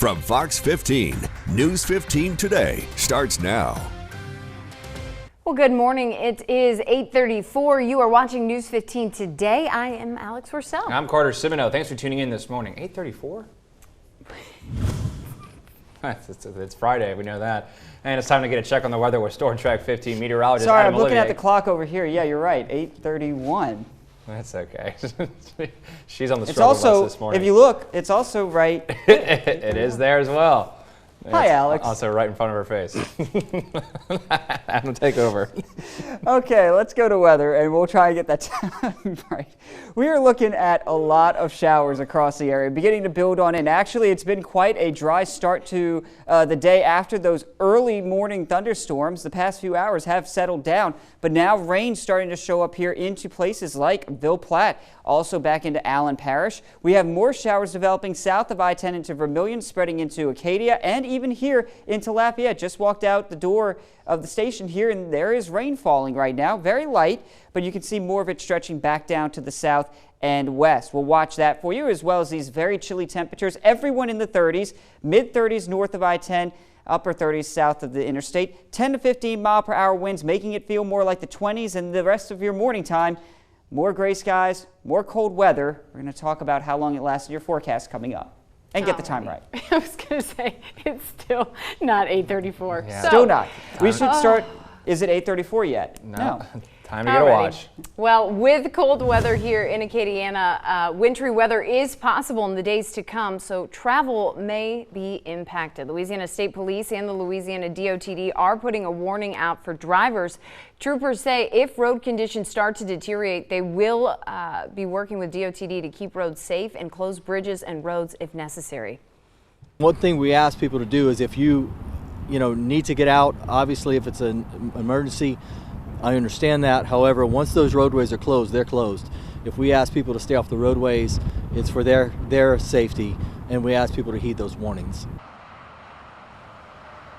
From Fox 15, News 15 Today starts now. Well, good morning. It is 8:34. You are watching News 15 Today. I am Alex Worsell. I'm Carter Simino. Thanks for tuning in this morning. 8:34? It's Friday, we know that. And it's time to get a check on the weather with Storm Track 15 meteorologist Sorry, Adam I'm looking Olivier. at the clock over here. Yeah, you're right. 8:31. That's okay. She's on the struggle bus this morning. If you look, it's also right. It is there as well. Hi, Alex. Also right in front of her face. Adam, take over. Okay, let's go to weather, and we'll try and get that time right. We are looking at a lot of showers across the area, beginning to build on in. Actually, it's been quite a dry start to the day after those early morning thunderstorms. The past few hours have settled down, but now rain starting to show up here into places like Ville Platte, also back into Allen Parish. We have more showers developing south of I-10 into Vermilion, spreading into Acadia, and even here into Lafayette. Just walked out the door of the station here, and there is rain falling right now. Very light, but you can see more of it stretching back down to the south and west. We'll watch that for you, as well as these very chilly temperatures. Everyone in the 30s, mid-30s north of I-10, upper 30s south of the interstate. 10 to 15 mile per hour winds, making it feel more like the 20s, and the rest of your morning time, more gray skies, more cold weather. We're going to talk about how long it lasts in your forecast coming up. And get the time right. I was going to say, it's still not 8:34. Yeah. So, Still not. We should start. Is it 8:34 yet? No. Time to get a watch. Well, with cold weather here in Acadiana, wintry weather is possible in the days to come, so travel may be impacted. Louisiana State Police and the Louisiana DOTD are putting a warning out for drivers. Troopers say if road conditions start to deteriorate, they will be working with DOTD to keep roads safe and close bridges and roads if necessary. One thing we ask people to do is if you need to get out, obviously if it's an emergency, I understand that. However, once those roadways are closed, they're closed. If we ask people to stay off the roadways, it's for their safety, and we ask people to heed those warnings.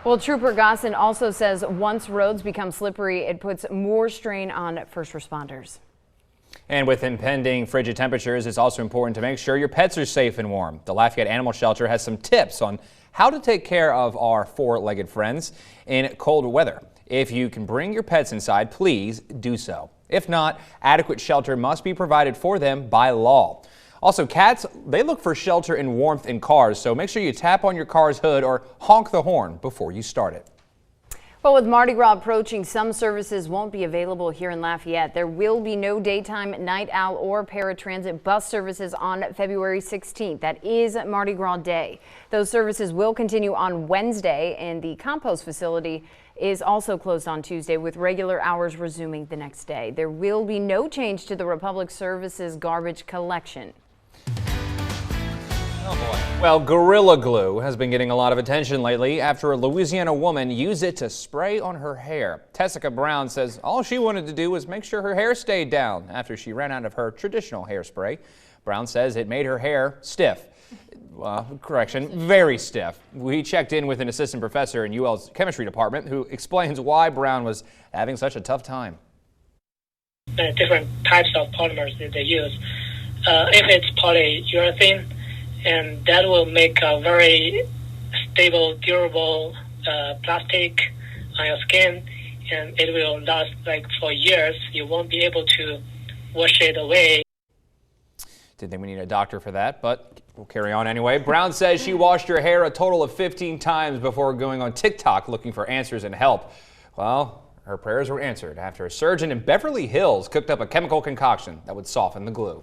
Well, Trooper Gosson also says once roads become slippery, it puts more strain on first responders. And with impending frigid temperatures, it's also important to make sure your pets are safe and warm. The Lafayette Animal Shelter has some tips on how to take care of our four-legged friends in cold weather. If you can bring your pets inside, please do so. If not, adequate shelter must be provided for them by law. Also, cats, they look for shelter and warmth in cars, so make sure you tap on your car's hood or honk the horn before you start it. Well, with Mardi Gras approaching, some services won't be available here in Lafayette. There will be no daytime, night owl, or paratransit bus services on February 16th. That is Mardi Gras Day. Those services will continue on Wednesday, and the compost facility is also closed on Tuesday, with regular hours resuming the next day. There will be no change to the Republic Services garbage collection. Oh boy. Well, Gorilla Glue has been getting a lot of attention lately after a Louisiana woman used it to spray on her hair. Tessica Brown says all she wanted to do was make sure her hair stayed down after she ran out of her traditional hairspray. Brown says it made her hair stiff. Very stiff. We checked in with an assistant professor in UL's chemistry department who explains why Brown was having such a tough time. Different types of polymers that they use. If it's polyurethane, and that will make a very stable, durable plastic on your skin, and it will last like for years. You won't be able to wash it away. Didn't think we need a doctor for that, but we'll carry on anyway. Brown says she washed her hair a total of 15 times before going on TikTok looking for answers and help. Well, her prayers were answered after a surgeon in Beverly Hills cooked up a chemical concoction that would soften the glue.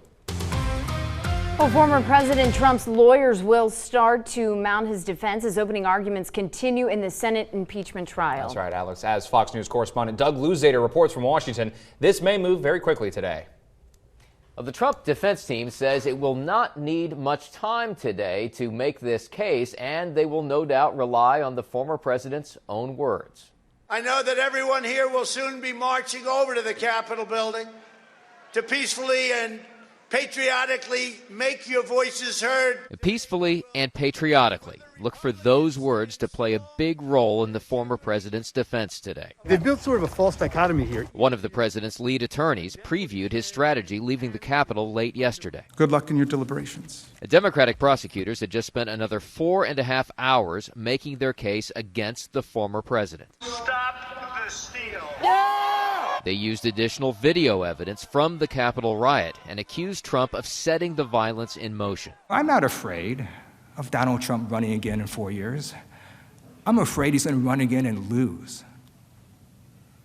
Well, former President Trump's lawyers will start to mount his defense as opening arguments continue in the Senate impeachment trial. That's right, Alex. As Fox News correspondent Doug Luzader reports from Washington, this may move very quickly today. The Trump defense team says it will not need much time today to make this case, and they will no doubt rely on the former president's own words. I know that everyone here will soon be marching over to the Capitol building to peacefully and Patriotically, make your voices heard. Peacefully and patriotically. Look for those words to play a big role in the former president's defense today. They've built sort of a false dichotomy here. One of the president's lead attorneys previewed his strategy leaving the Capitol late yesterday. Good luck in your deliberations. Democratic prosecutors had just spent another 4.5 hours making their case against the former president. Stop the steal. They used additional video evidence from the Capitol riot and accused Trump of setting the violence in motion. I'm not afraid of Donald Trump running again in 4 years. I'm afraid he's going to run again and lose,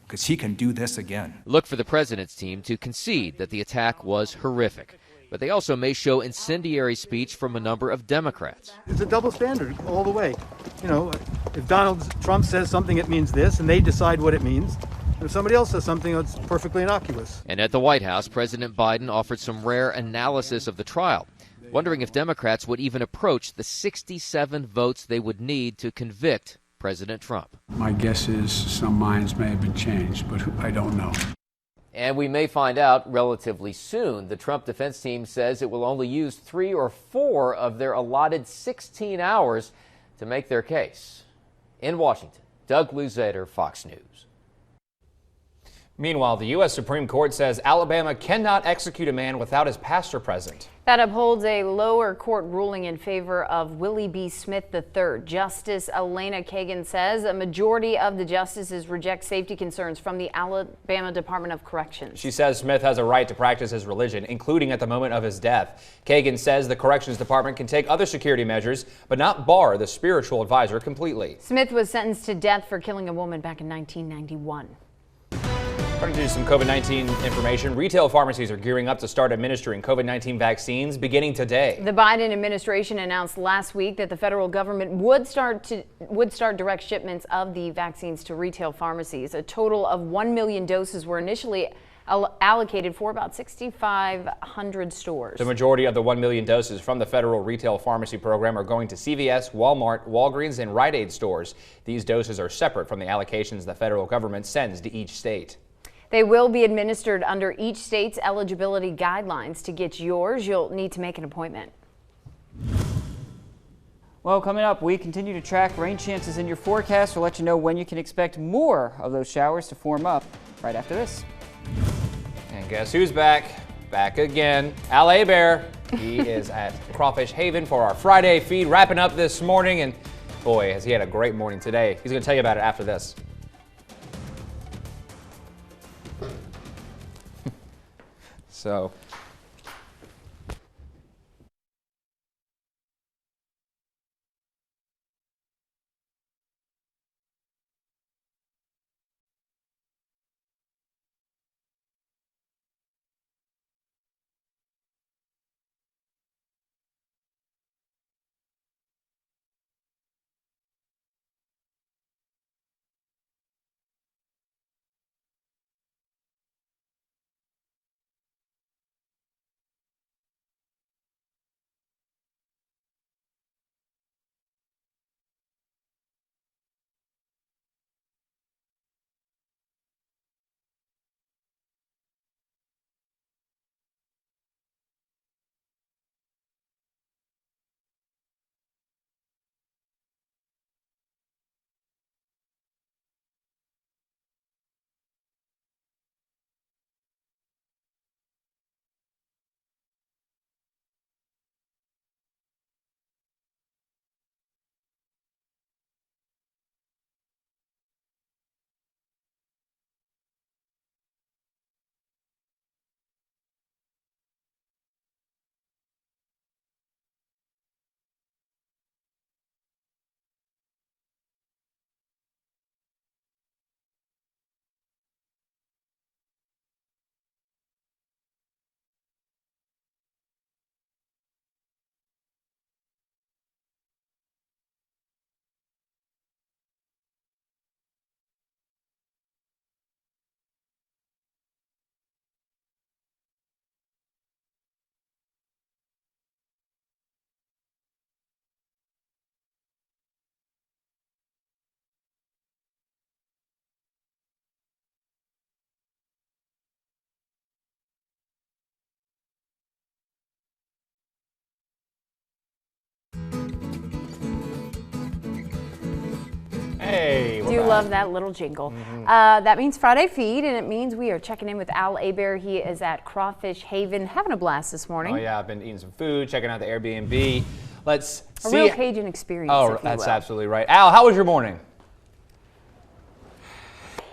because he can do this again. Look for the president's team to concede that the attack was horrific, but they also may show incendiary speech from a number of Democrats. It's a double standard all the way. You know, if Donald Trump says something, it means this, and they decide what it means. If somebody else says something that's perfectly innocuous. And at the White House, President Biden offered some rare analysis of the trial, wondering if Democrats would even approach the 67 votes they would need to convict President Trump. My guess is some minds may have been changed, but I don't know. And we may find out relatively soon. The Trump defense team says it will only use 3 or 4 of their allotted 16 hours to make their case. In Washington, Doug Luzader, Fox News. Meanwhile, the U.S. Supreme Court says Alabama cannot execute a man without his pastor present. That upholds a lower court ruling in favor of Willie B. Smith III. Justice Elena Kagan says a majority of the justices reject safety concerns from the Alabama Department of Corrections. She says Smith has a right to practice his religion, including at the moment of his death. Kagan says the Corrections Department can take other security measures, but not bar the spiritual advisor completely. Smith was sentenced to death for killing a woman back in 1991. According to some COVID-19 information, retail pharmacies are gearing up to start administering COVID-19 vaccines beginning today. The Biden administration announced last week that the federal government would start direct shipments of the vaccines to retail pharmacies. A total of 1 million doses were initially allocated for about 6,500 stores. The majority of the 1 million doses from the federal retail pharmacy program are going to CVS, Walmart, Walgreens, and Rite Aid stores. These doses are separate from the allocations the federal government sends to each state. They will be administered under each state's eligibility guidelines. To get yours, you'll need to make an appointment. Well, coming up, we continue to track rain chances in your forecast. We'll let you know when you can expect more of those showers to form up right after this. And guess who's back? Back again. Al Bear. He is at Crawfish Haven for our Friday feed, wrapping up this morning. And boy, has he had a great morning today. He's going to tell you about it after this. So do love that little jingle. That means Friday feed, and it means we are checking in with Al Aber. He is at Crawfish Haven, having a blast this morning. Oh yeah, I've been eating some food, checking out the Airbnb. Let's see. A real Cajun experience. Oh, that's absolutely right. Al, how was your morning?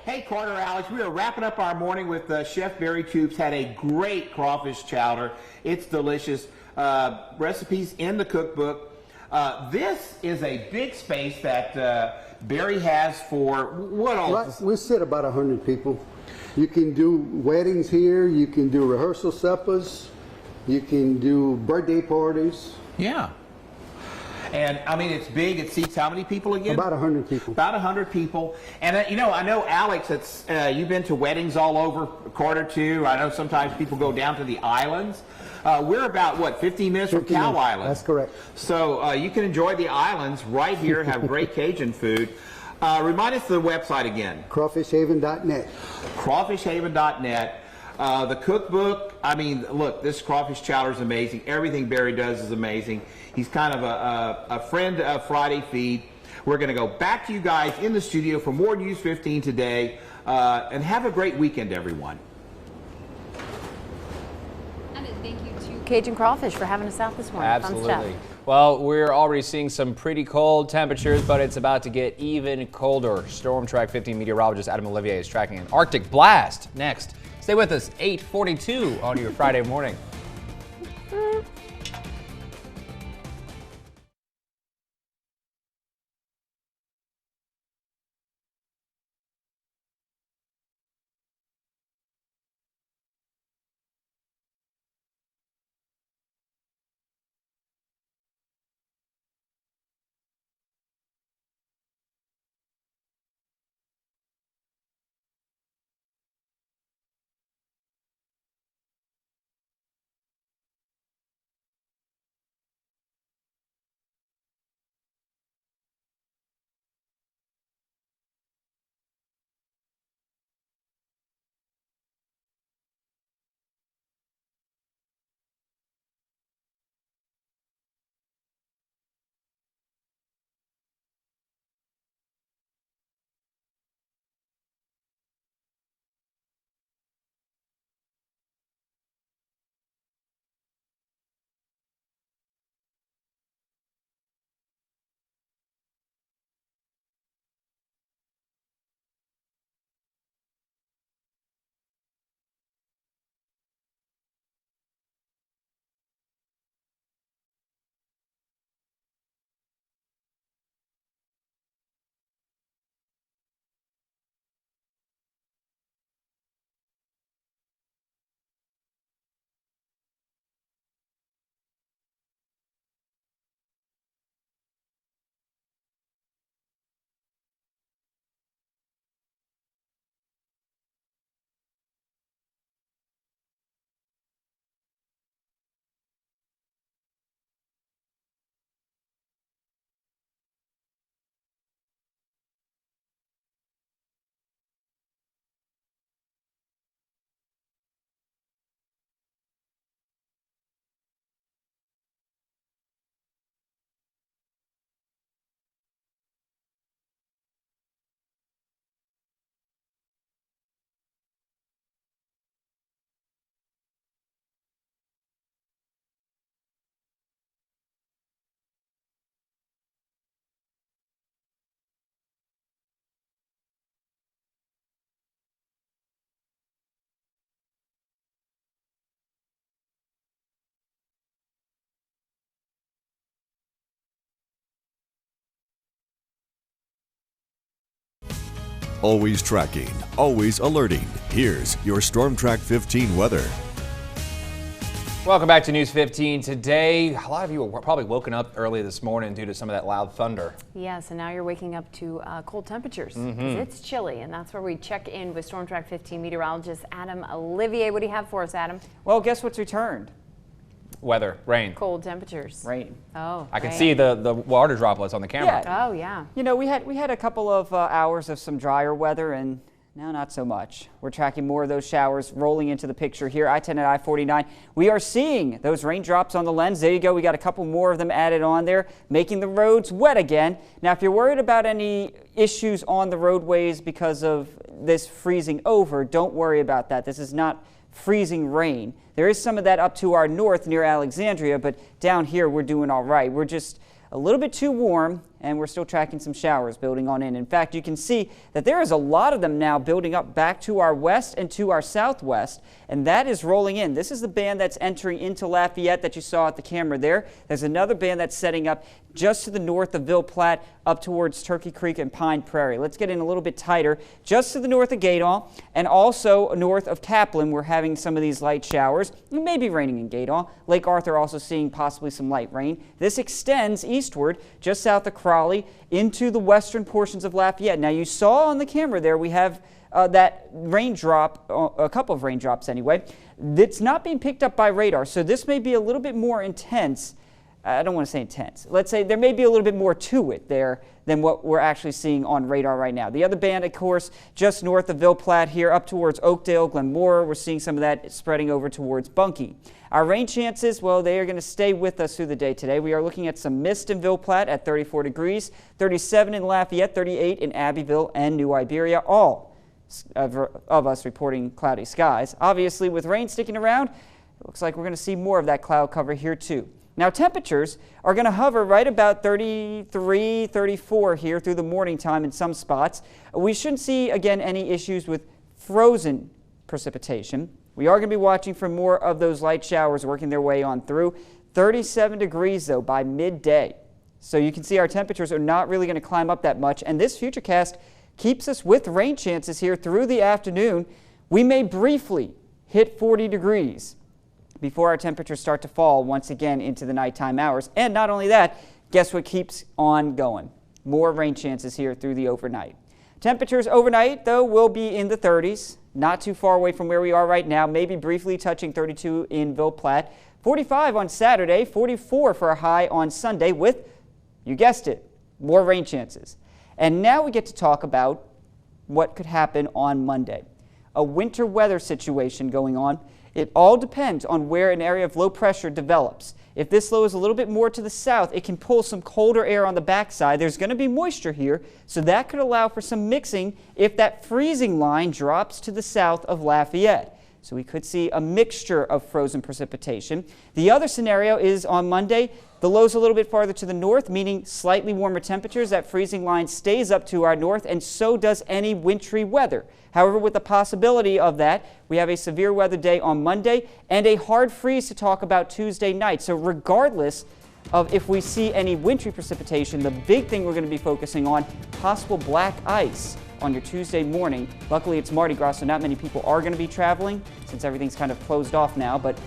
Hey, Carter, Alex, we are wrapping up our morning with Chef Barry Coops. Had a great crawfish chowder. It's delicious. Recipes in the cookbook. This is a big space that Barry has for what all? Right, we sit about 100 people. You can do weddings here. You can do rehearsal suppers. You can do birthday parties. Yeah. And I mean, it's big. It seats how many people again? About 100 people. About 100 people. And you know, I know Alex. It's you've been to weddings all over Carter too. I know sometimes people go down to the islands. We're about what 15 minutes from Cow Island. That's correct. So you can enjoy the islands right here. Have great Cajun food. Remind us the website again. Crawfishhaven.net. Crawfishhaven.net. The cookbook, I mean, look, this crawfish chowder is amazing. Everything Barry does is amazing. He's kind of a friend of Friday Feed. We're going to go back to you guys in the studio for more News 15 today. And have a great weekend, everyone. And thank you to Cajun Crawfish for having us out this morning. Absolutely. Fun stuff. Well, we're already seeing some pretty cold temperatures, but it's about to get even colder. Storm Track 15 meteorologist Adam Olivier is tracking an Arctic blast next. Stay with us, 8:42 on your Friday morning. Always tracking, always alerting. Here's your Storm Track 15 weather. Welcome back to News 15. Today, a lot of you were probably woken up early this morning due to some of that loud thunder. Yes, and now you're waking up to cold temperatures. It's chilly, and that's where we check in with Storm Track 15 meteorologist Adam Olivier. What do you have for us, Adam? Well, guess what's returned? Weather, rain. Cold temperatures. Rain. Oh, I can see the water droplets on the camera. Yeah. Oh, yeah. You know, we had a couple of hours of some drier weather, and Now not so much. We're tracking more of those showers rolling into the picture here. I-10 and I-49. We are seeing those raindrops on the lens. There you go. We got a couple more of them added on there, making the roads wet again. Now, if you're worried about any issues on the roadways because of this freezing over, don't worry about that. This is not freezing rain. There is some of that up to our north near Alexandria, but down here we're doing all right. We're just a little bit too warm, and we're still tracking some showers building on in. In fact, you can see that there is a lot of them now building up back to our west and to our southwest, and that is rolling in. This is the band that's entering into Lafayette that you saw at the camera there. There's another band that's setting up just to the north of Ville Platte up towards Turkey Creek and Pine Prairie. Let's get in a little bit tighter. Just to the north of Gadon and also north of Kaplan, we're having some of these light showers. It may be raining in Gadon. Lake Arthur also seeing possibly some light rain. This extends eastward just south of Crawley into the western portions of Lafayette. Now you saw on the camera there we have that raindrop, a couple of raindrops anyway. It's not being picked up by radar, so this may be a little bit more intense. I don't want to say intense. Let's say there may be a little bit more to it there than what we're actually seeing on radar right now. The other band, of course, just north of Ville Platte here up towards Oakdale, Glenmora. We're seeing some of that spreading over towards Bunkie. Our rain chances, well, they are going to stay with us through the day today. We are looking at some mist in Ville Platte at 34 degrees, 37 in Lafayette, 38 in Abbeville and New Iberia, all of us reporting cloudy skies. Obviously, with rain sticking around, it looks like we're going to see more of that cloud cover here too. Now, temperatures are going to hover right about 33, 34 here through the morning time in some spots. We shouldn't see, again, any issues with frozen precipitation. We are going to be watching for more of those light showers working their way on through. 37 degrees, though, by midday. So you can see our temperatures are not really going to climb up that much. And this futurecast keeps us with rain chances here through the afternoon. We may briefly hit 40 degrees before our temperatures start to fall once again into the nighttime hours. And not only that, guess what keeps on going? More rain chances here through the overnight. Temperatures overnight, though, will be in the 30s, not too far away from where we are right now, maybe briefly touching 32 in Ville Platte. 45 on Saturday, 44 for a high on Sunday with, you guessed it, more rain chances. And now we get to talk about what could happen on Monday. A winter weather situation going on. It all depends on where an area of low pressure develops. If this low is a little bit more to the south, it can pull some colder air on the backside. There's going to be moisture here, so that could allow for some mixing if that freezing line drops to the south of Lafayette. So we could see a mixture of frozen precipitation. The other scenario is on Monday. The low's a little bit farther to the north, meaning slightly warmer temperatures. That freezing line stays up to our north, and so does any wintry weather. However, with the possibility of that, we have a severe weather day on Monday and a hard freeze to talk about Tuesday night. So regardless of if we see any wintry precipitation, the big thing we're going to be focusing on, possible black ice on your Tuesday morning. Luckily, it's Mardi Gras, so not many people are going to be traveling since everything's kind of closed off now, but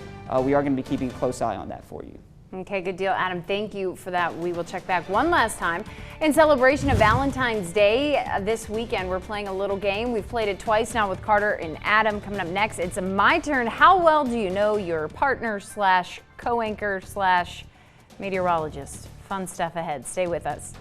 we are going to be keeping a close eye on that for you. Okay, good deal, Adam. Thank you for that. We will check back one last time. In celebration of Valentine's Day this weekend, we're playing a little game. We've played it twice now with Carter and Adam. Coming up next, it's my turn. How well do you know your partner slash co-anchor slash meteorologist? Fun stuff ahead. Stay with us.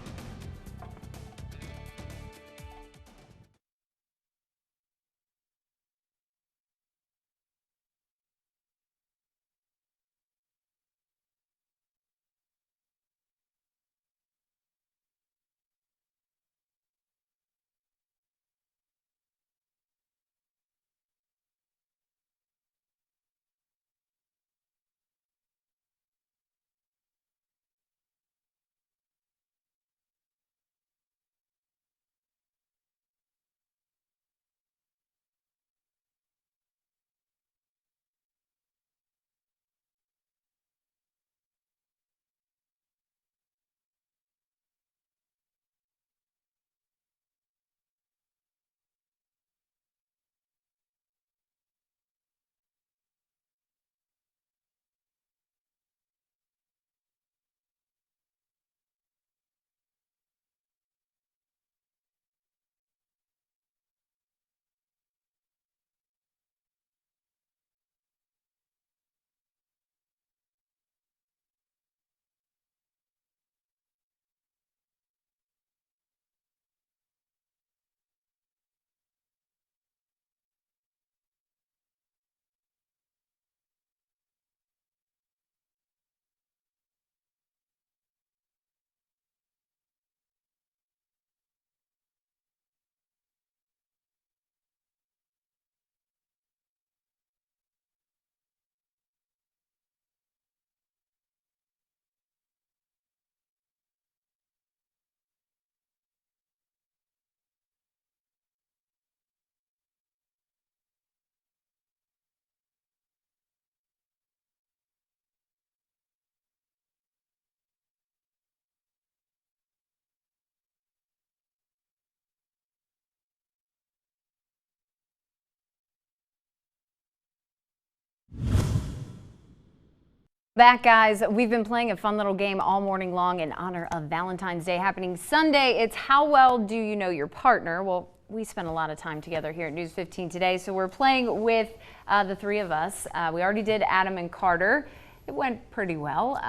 Back, guys. We've been playing a fun little game all morning long in honor of Valentine's Day happening Sunday. It's how well do you know your partner? Well, we spent a lot of time together here at News 15 today, so we're playing with the three of us. We already did Adam and Carter. It went pretty well.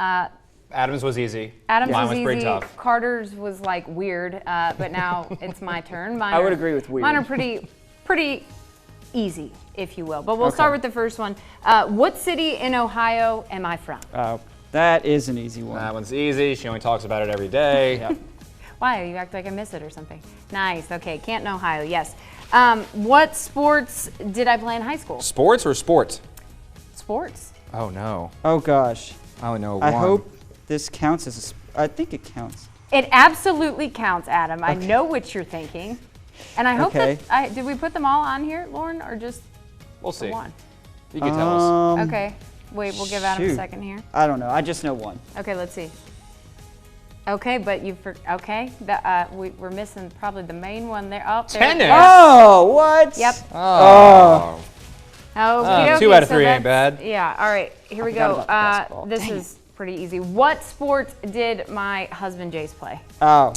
Adam's was easy. Adam's Mine was was easy. pretty tough. Carter's was like weird, but now it's my turn. I would agree with weird. Mine are pretty easy, if you will. But we'll start with the first one. What city in Ohio am I from? That is an easy one. That one's easy. She only talks about it every day. Yeah. Why? You act like I miss it or something. Nice. Okay. Canton, Ohio. Yes. What sports did I play in high school? Sports or sport? Sports. Oh, no. Oh, gosh. I only know I one. hope this counts as I think it counts. It absolutely counts, Adam. I know what you're thinking. And I hope that, did we put them all on here, Lauren, or just We'll see. one? You can tell us. Okay. Wait, we'll give Adam a second here. I don't know. I just know one. Okay, let's see. Okay, but we're missing probably the main one there. Oh, there Tennis. Oh, what? Yep. Oh. Okay, 2 out of so 3 ain't that's- bad. Yeah, all right, here we forgot go. about basketball. This Dang is pretty easy. What sport did my husband Jace play Oh.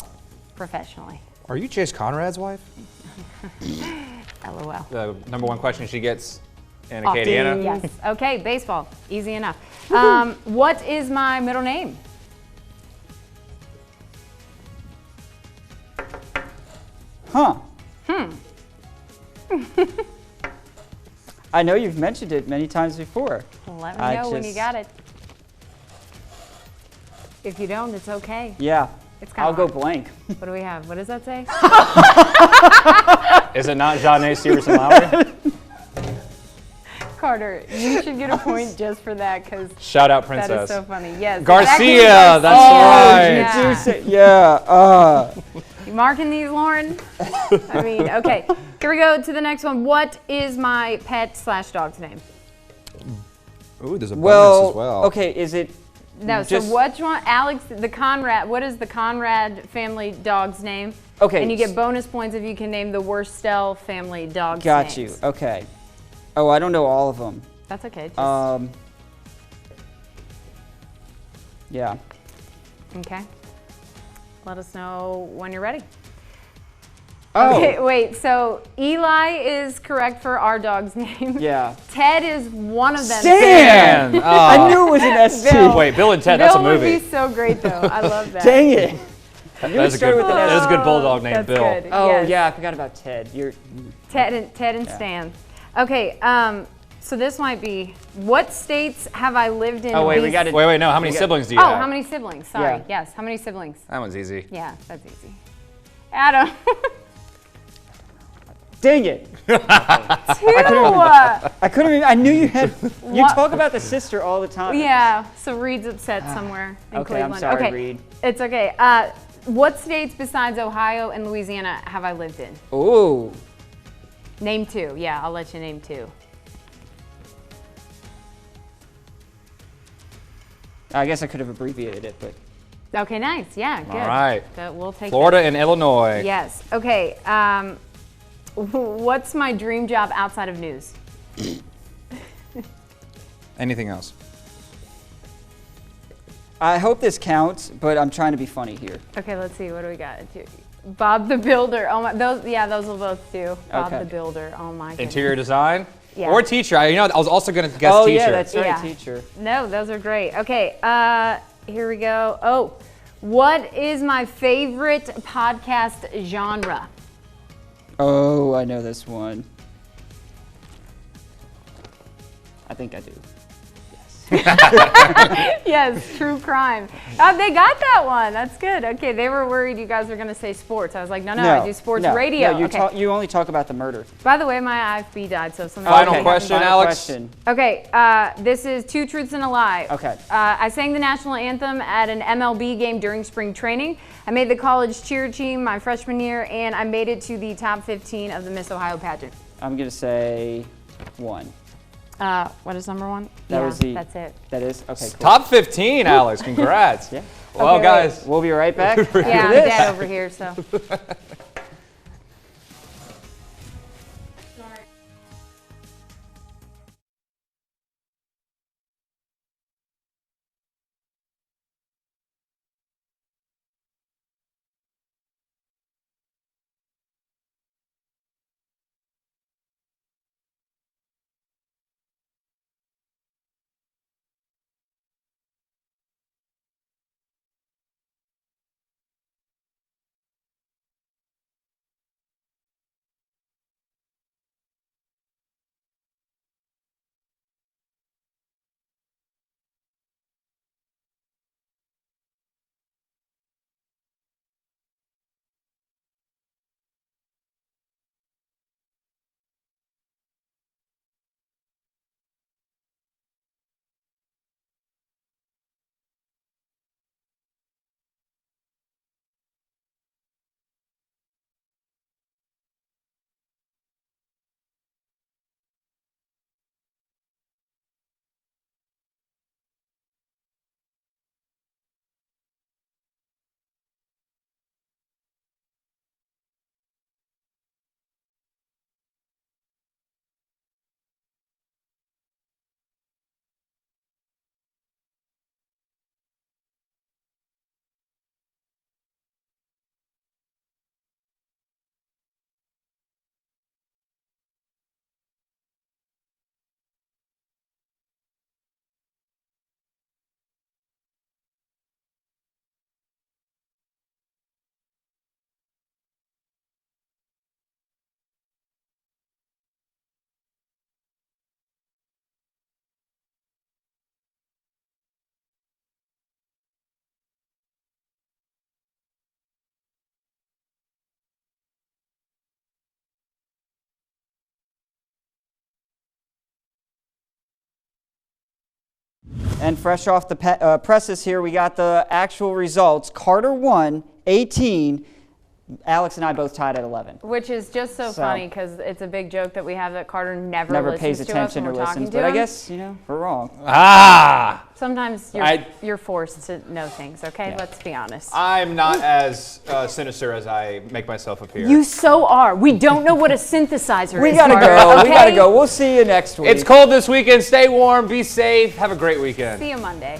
professionally? Are you Chase Conrad's wife? LOL. The #1 question she gets in Often. Acadiana? Yes. Okay, baseball. Easy enough. What is my middle name? Huh. I know you've mentioned it many times before. Let me know when you got it. If you don't, it's okay. Yeah. It's kind I'll of go hard. blank. What do we have? What does that say? Is it not Jeanne Stevenson Lowry? Carter, you should get a point just for that because Shout out that Princess. is so funny. Yes. Garcia, exactly. that's right. You do say, yeah. You marking these, Lauren? I mean, okay. Here we go to the next one. What is my pet/dog's name? Ooh, there's a bonus as well. Okay, is it? No, so which one? Alex, the Conrad. What is the Conrad family dog's name? Okay. And you get bonus points if you can name the Worstel family dog's Got names. you. Okay. Oh, I don't know all of them. That's okay. Just, yeah. okay. Let us know when you're ready. Oh. Okay, wait. So Eli is correct for our dog's name. Yeah. Ted is one of them. Stan! I knew it was an ST. Bill. Wait, Bill and Ted, that's a Bill would movie. be so great, though. I love that. Dang it. That is a good bulldog named That's Bill. good. Oh, Yes. yeah, I forgot about Ted. Ted and Stan. Okay, so this might be, what states have I lived in? Oh, wait, we got to. Wait, no. How many siblings do you have? how many siblings? Sorry. Yeah. Yes, how many siblings? That one's easy. Yeah, that's easy. Adam. Dang it. Two. I couldn't even. I knew you had. You What? talk about the sister all the time. Yeah, so Reed's upset somewhere in Okay, I'm Cleveland. sorry, okay, Reed. It's okay. What states besides Ohio and Louisiana have I lived in? Ooh. Name 2. Yeah, I'll let you name 2. I guess I could have abbreviated it, but. Okay, nice. Yeah, good. All right. We'll take Florida that. and Illinois. Yes. Okay. What's my dream job outside of news? Anything else? I hope this counts, but I'm trying to be funny here. Okay, let's see. What do we got? Bob the Builder. Oh my, those will both do. Bob Okay. the Builder. Oh my goodness. Interior design? Yeah. Or teacher. I was also going to guess Oh, teacher. yeah, that's right, Yeah. teacher. No, those are great. Okay, here we go. Oh, what is my favorite podcast genre? Oh, I know this one. I think I do. Yes, true crime. Oh, they got that one. That's good. Okay, they were worried you guys were going to say sports. I was like, no, I do sports radio. No, you, okay. you only talk about the murder. By the way, my IFB died, so something. Final question, Final Alex. question. Okay, this is 2 truths and a lie. Okay. I sang the national anthem at an MLB game during spring training. I made the college cheer team my freshman year, and I made it to the top 15 of the Miss Ohio pageant. I'm going to say 1. What is number 1? That's it. That is? Okay, cool. Top 15, Alex. Congrats. Yeah. Well, Okay, guys. We'll be right back. Yeah, I'm dead over here, so. And fresh off the presses here, we got the actual results. Carter won 18. Alex and I both tied at 11. Which is just so funny because it's a big joke that we have that Carter never pays listens to us attention when or we're talking listens. to But I him. guess, you know, we're wrong. Ah! Sometimes you're forced to know things, okay? Let's be honest. I'm not as sinister as I make myself appear. You so are. We don't know what a synthesizer is. We gotta Carter, go. okay? We gotta go. We'll see you next week. It's cold this weekend. Stay warm. Be safe. Have a great weekend. See you Monday.